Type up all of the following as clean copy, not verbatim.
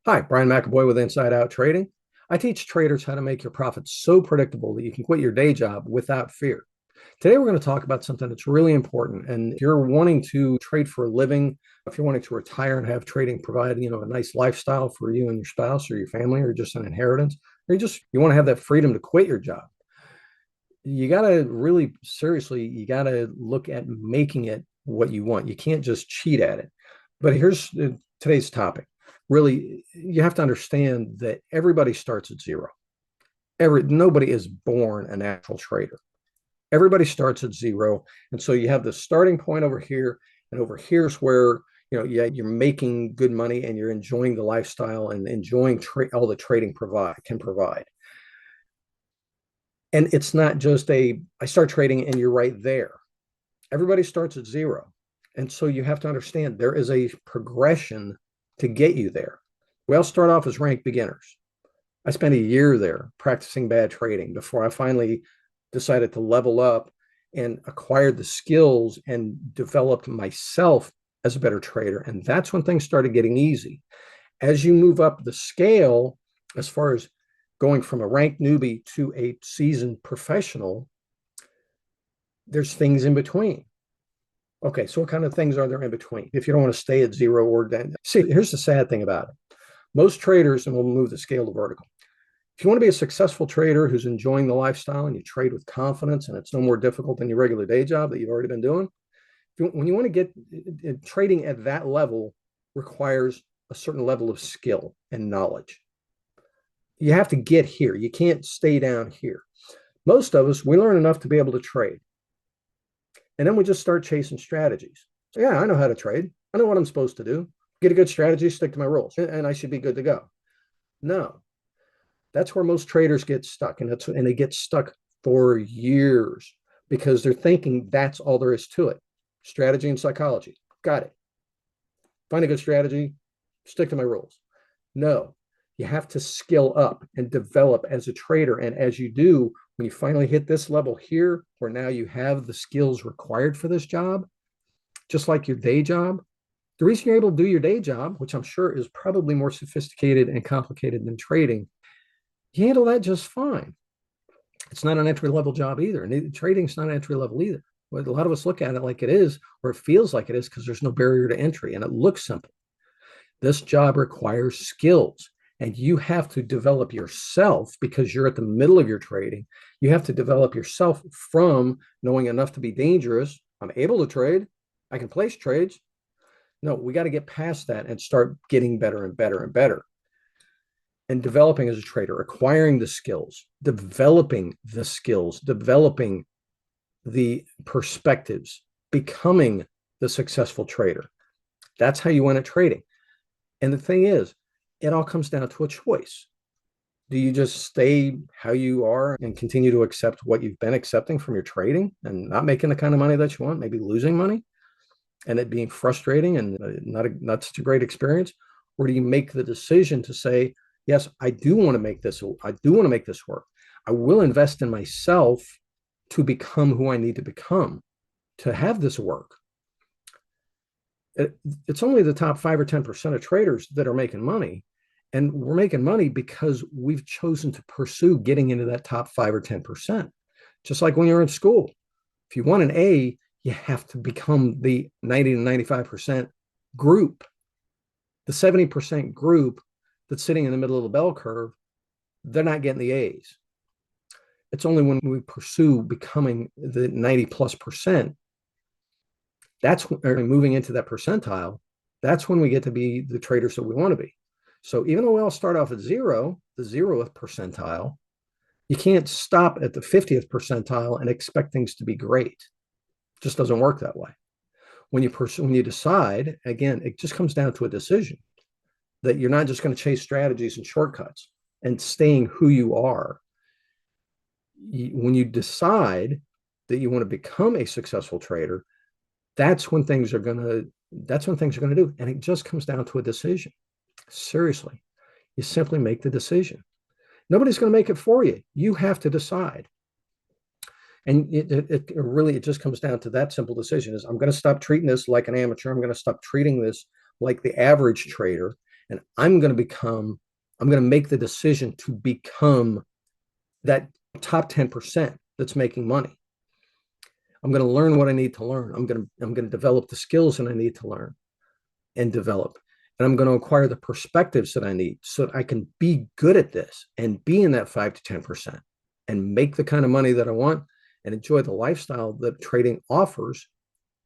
Hi, Brian McAboy with Inside Out Trading. I teach traders how to make your profits so predictable that you can quit your day job without fear. Today, we're going to talk about something that's really important. And if you're wanting to trade for a living, if you're wanting to retire and have trading provide, a nice lifestyle for you and your spouse or your family, or just an inheritance, or you want to have that freedom to quit your job, you got to really seriously, you got to look at making it what you want. You can't just cheat at it. But here's today's topic. Really, you have to understand that everybody starts at zero. Nobody is born a natural trader. Everybody starts at zero, and so you have the starting point over here, and over here's where yeah, you're making good money and you're enjoying the lifestyle and enjoying all the trading can provide. And it's not just I start trading and you're right there. Everybody starts at zero. And so you have to understand there is a progression to get you there. We all start off as ranked beginners. I spent a year there practicing bad trading before I finally decided to level up and acquired the skills and developed myself as a better trader. And that's when things started getting easy. As you move up the scale, as far as going from a ranked newbie to a seasoned professional, there's things in between. Okay, so what kind of things are there in between? If you don't want to stay at zero or down. See, here's the sad thing about it. Most traders, and we'll move the scale to vertical. If you want to be a successful trader who's enjoying the lifestyle and you trade with confidence and it's no more difficult than your regular day job that you've already been doing, when you want to get trading at that level requires a certain level of skill and knowledge. You have to get here. You can't stay down here. Most of us, we learn enough to be able to trade. And then we just start chasing strategies. So, yeah, I know how to trade. I know what I'm supposed to do. Get a good strategy, stick to my rules, and I should be good to go. No, that's where most traders get stuck. And they get stuck for years because they're thinking that's all there is to it. Strategy and psychology. Got it. Find a good strategy, stick to my rules. No, you have to skill up and develop as a trader. And as you do, when you finally hit this level here, where now you have the skills required for this job, just like your day job, the reason you're able to do your day job, which I'm sure is probably more sophisticated and complicated than trading, you handle that just fine. It's not an entry level job either. And trading's not an entry level either. But a lot of us look at it like it is, or it feels like it is, because there's no barrier to entry and it looks simple. This job requires skills, and you have to develop yourself because you're at the middle of your trading. You have to develop yourself from knowing enough to be dangerous. I'm able to trade. I can place trades. No, we got to get past that and start getting better and better and better. And developing as a trader, acquiring the skills, developing the skills, developing the perspectives, becoming the successful trader. That's how you win at trading. And the thing is, it all comes down to a choice. Do you just stay how you are and continue to accept what you've been accepting from your trading and not making the kind of money that you want, maybe losing money and it being frustrating and not such a great experience? Or do you make the decision to say, yes, I do want to make this. I do want to make this work. I will invest in myself to become who I need to become to have this work. It's only the top 5 or 10% of traders that are making money. And we're making money because we've chosen to pursue getting into that top 5 or 10%. Just like when you're in school, if you want an A, you have to become the 90 to 95% group. The 70% group that's sitting in the middle of the bell curve, they're not getting the A's. It's only when we pursue becoming the 90 plus percent, that's when moving into that percentile, that's when we get to be the traders that we want to be. So even though we all start off at zero, the 0th percentile, you can't stop at the 50th percentile and expect things to be great. It just doesn't work that way. When you decide, again, it just comes down to a decision that you're not just going to chase strategies and shortcuts and staying who you are. When you decide that you want to become a successful trader, that's when things are going to do. And it just comes down to a decision. Seriously, you simply make the decision. Nobody's going to make it for you. You have to decide. And it just comes down to that simple decision is I'm going to stop treating this like an amateur. I'm going to stop treating this like the average trader. And I'm going to make the decision to become that top 10% that's making money. I'm going to learn what I need to learn. I'm going to develop the skills that I need to learn and develop. And I'm going to acquire the perspectives that I need so that I can be good at this and be in that 5 to 10% and make the kind of money that I want and enjoy the lifestyle that trading offers.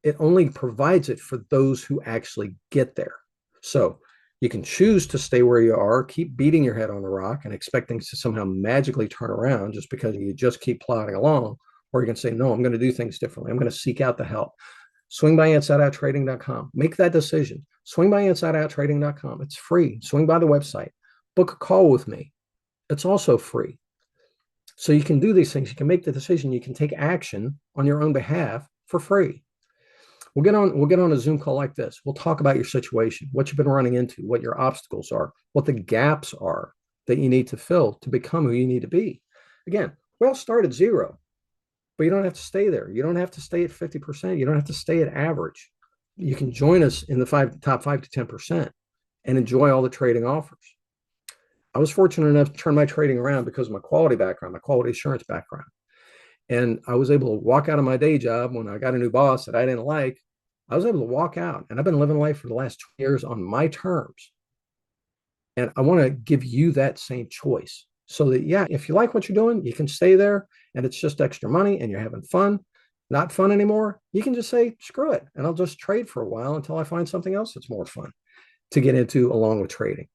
It only provides it for those who actually get there. So you can choose to stay where you are, keep beating your head on the rock and expect things to somehow magically turn around just because you just keep plodding along. Or you can say, no, I'm going to do things differently. I'm going to seek out the help. Swing by InsideOutTrading.com. Make that decision. Swing by InsideOutTrading.com. It's free. Swing by the website. Book a call with me. It's also free. So you can do these things. You can make the decision. You can take action on your own behalf for free. We'll get on a Zoom call like this. We'll talk about your situation, what you've been running into, what your obstacles are, what the gaps are that you need to fill to become who you need to be. Again, we all start at zero. But you don't have to stay there. You don't have to stay at 50%. You don't have to stay at average. You can join us in the top 5 to 10% and enjoy all the trading offers. I was fortunate enough to turn my trading around because of my quality background, my quality assurance background. And I was able to walk out of my day job when I got a new boss that I didn't like. I was able to walk out, and I've been living life for the last 20 years on my terms. And I want to give you that same choice so that, yeah, if you like what you're doing, you can stay there and it's just extra money and you're having fun. Not fun anymore, you can just say, screw it. And I'll just trade for a while until I find something else that's more fun to get into along with trading.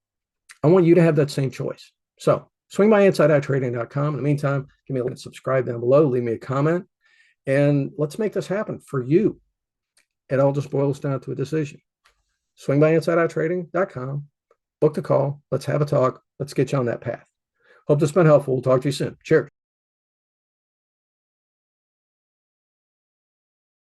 I want you to have that same choice. So swing by InsideOutTrading.com. In the meantime, give me a like and subscribe down below. Leave me a comment. And let's make this happen for you. It all just boils down to a decision. Swing by InsideOutTrading.com. Book the call. Let's have a talk. Let's get you on that path. Hope this has been helpful. We'll talk to you soon. Cheers.